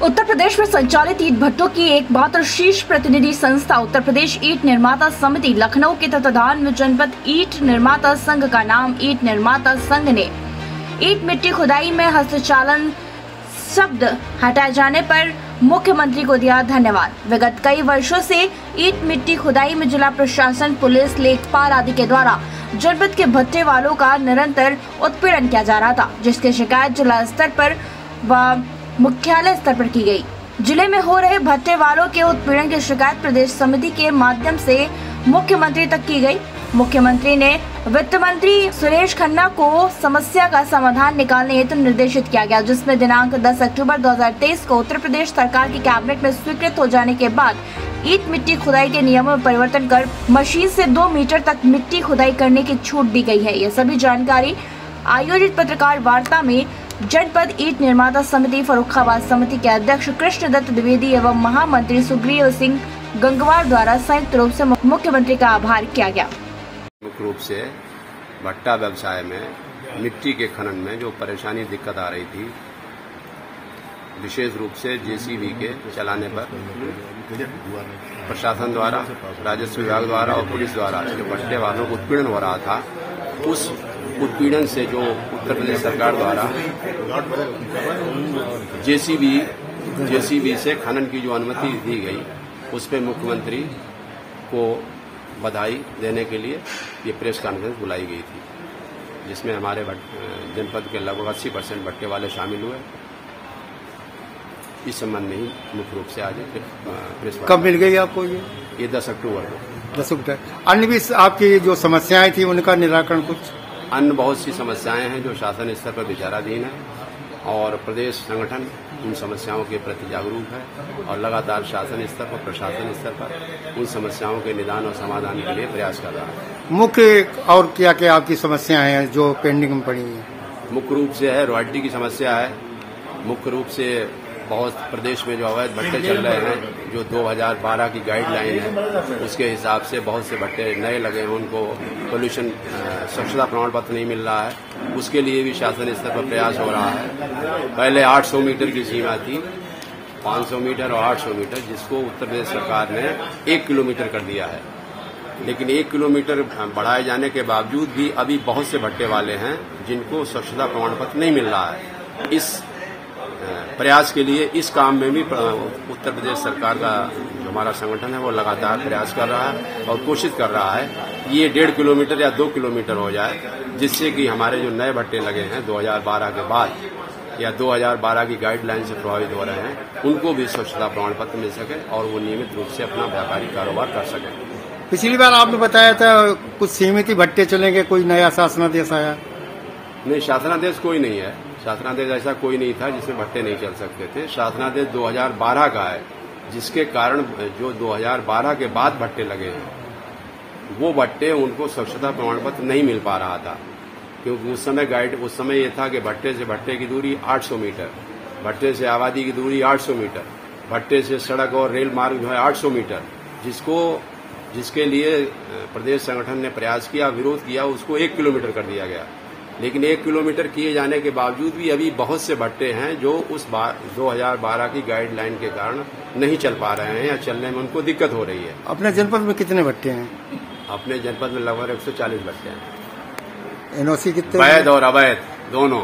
उत्तर प्रदेश में संचालित ईंट भट्टों की एकमात्र शीर्ष प्रतिनिधि संस्था उत्तर प्रदेश ईंट निर्माता समिति लखनऊ के तत्वाधान में जनपद ईंट निर्माता संघ का नाम ईंट निर्माता संघ ने ईंट मिट्टी खुदाई में हस्तचालन शब्द हटाए जाने पर मुख्यमंत्री को दिया धन्यवाद। विगत कई वर्षों से ईंट मिट्टी खुदाई में जिला प्रशासन, पुलिस, लेखपाल आदि के द्वारा जनपद के भट्टे वालों का निरंतर उत्पीड़न किया जा रहा था, जिसकी शिकायत जिला स्तर पर व मुख्यालय स्तर पर की गई। जिले में हो रहे भट्टे वालों के उत्पीड़न की शिकायत प्रदेश समिति के माध्यम से मुख्यमंत्री तक की गई। मुख्यमंत्री ने वित्त मंत्री सुरेश खन्ना को समस्या का समाधान निकालने हेतु निर्देशित किया गया, जिसमें दिनांक 10 अक्टूबर 2023 को उत्तर प्रदेश सरकार की कैबिनेट में स्वीकृत हो जाने के बाद ईंट मिट्टी खुदाई के नियमों में परिवर्तन कर मशीन से 2 मीटर तक मिट्टी खुदाई करने की छूट दी गई है। यह सभी जानकारी आयोजित पत्रकार वार्ता में जनपद ईंट निर्माता समिति फर्रुखाबाद समिति के अध्यक्ष कृष्णदत्त द्विवेदी एवं महामंत्री सुग्रीव सिंह गंगवार द्वारा संयुक्त रूप से मुख्यमंत्री का आभार किया गया। मुख्य रूप से भट्टा व्यवसाय में मिट्टी के खनन में जो परेशानी दिक्कत आ रही थी, विशेष रूप से जेसीबी के चलाने पर प्रशासन द्वारा, राजस्व विभाग द्वारा और पुलिस द्वारा जो भट्टे वालों को उत्पीड़न हो रहा था, उस उत्पीड़न से जो उत्तर प्रदेश सरकार द्वारा जेसीबी से खनन की जो अनुमति दी गई, उस पर मुख्यमंत्री को बधाई देने के लिए ये प्रेस कॉन्फ्रेंस बुलाई गई थी, जिसमें हमारे जनपद के लगभग 80% भट्टे वाले शामिल हुए। इस संबंध में ही मुख्य रूप से आज प्रेस। कब मिल गई आपको ये? 10 अक्टूबर को। 10 अक्टूबर। अन्य भी आपकी जो समस्याएं थी उनका निराकरण कुछ? अन्य बहुत सी समस्याएं हैं जो शासन स्तर पर विचाराधीन है और प्रदेश संगठन उन समस्याओं के प्रति जागरूक है और लगातार शासन स्तर पर, प्रशासन स्तर पर उन समस्याओं के निदान और समाधान के लिए प्रयास कर रहा है। मुख्य और क्या क्या आपकी समस्याएं हैं जो पेंडिंग में पड़ी हैं? मुख्य रूप से है रॉयल्टी की समस्या है। मुख्य रूप से बहुत प्रदेश में जो अवैध भट्टे चल रहे हैं, जो 2012 की गाइडलाइन है, उसके हिसाब से बहुत से भट्टे नए लगे हैं, उनको पोल्यूशन स्वच्छता प्रमाण पत्र नहीं मिल रहा है। उसके लिए भी शासन स्तर पर प्रयास हो रहा है। पहले 800 मीटर की सीमा थी, 500 मीटर और 800 मीटर, जिसको उत्तर प्रदेश सरकार ने 1 किलोमीटर कर दिया है। लेकिन 1 किलोमीटर बढ़ाए जाने के बावजूद भी अभी बहुत से भट्टे वाले हैं जिनको स्वच्छता प्रमाण पत्र नहीं मिल रहा है। इस प्रयास के लिए इस काम में भी उत्तर प्रदेश सरकार का जो हमारा संगठन है वो लगातार प्रयास कर रहा है और कोशिश कर रहा है ये 1.5 किलोमीटर या 2 किलोमीटर हो जाए, जिससे कि हमारे जो नए भट्टे लगे हैं 2012 के बाद या 2012 की गाइडलाइन से प्रभावित हो रहे हैं, उनको भी स्वच्छता प्रमाण पत्र मिल सके और वो नियमित रूप से अपना व्यापारिक कारोबार कर सके। पिछली बार आपने बताया था कुछ सीमित ही भट्टे चलेंगे, कोई नया शासनादेश आया? नहीं, शासनादेश कोई नहीं है। शासनादेश ऐसा कोई नहीं था जिसमें भट्टे नहीं चल सकते थे। शासनादेश 2012 का है, जिसके कारण जो 2012 के बाद भट्टे लगे हैं वो भट्टे उनको स्वच्छता प्रमाण पत्र नहीं मिल पा रहा था, क्योंकि उस समय ये था कि भट्टे से भट्टे की दूरी 800 मीटर, भट्टे से आबादी की दूरी 800 मीटर, भट्टे से सड़क और रेल मार्ग जो है 800 मीटर, जिसके लिए प्रदेश संगठन ने प्रयास किया, विरोध किया, उसको 1 किलोमीटर कर दिया गया। लेकिन 1 किलोमीटर किए जाने के बावजूद भी अभी बहुत से भट्टे हैं जो उस 2012 की गाइडलाइन के कारण नहीं चल पा रहे हैं या चलने में उनको दिक्कत हो रही है। अपने जनपद में कितने भट्टे हैं? अपने जनपद में लगभग 140 भट्टे हैं। एनओसी कितने? वैध और अवैध दोनों।